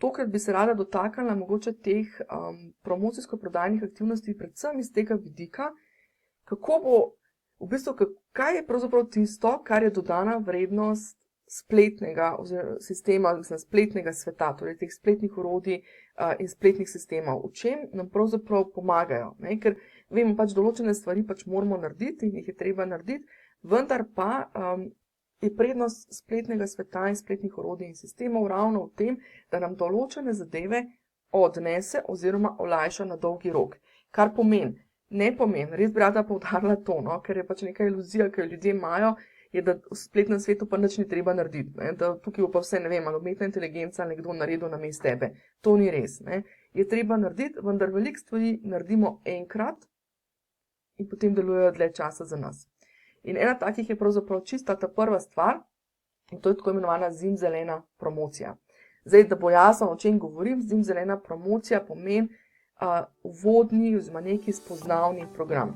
tokrat bi se rada dotaknila mogoče teh promocijsko-prodajnih aktivnosti, predvsem iz tega vidika, kako bo, v bistvu, kaj je pravzaprav tisto, kar je dodana vrednost spletnega sistema, spletnega sveta, torej teh spletnih orodij in spletnih sistemov, v čem nam pravzaprav pomagajo, ne? Ker vemo pač določene stvari pač moramo narediti in jih je treba narediti, vendar pa je prednost spletnega sveta in spletnih orodij in sistemov ravno v tem, da nam določene zadeve odnese oziroma olajša na dolgi rok. Kar pomeni, res bi rada poudarila to, no, ker je pač neka iluzija, ki jo ljudje imajo, je, da v spletnem svetu pa nič ni treba narediti, ne, da tukaj bo pa vse, ne vem, ali umetna inteligenca ali nekdo naredil namesto tebe. To ni res, ne. Je treba narediti, vendar veliko stvari naredimo enkrat in potem delujejo dlje časa za nas. In ena takih je pravzaprav čista ta prva stvar, in to je tako imenovana zimzelena promocija. Zdaj, da bo jasno, o čem govorim, zimzelena promocija pomeni uvodni oziroma neki spoznavni program.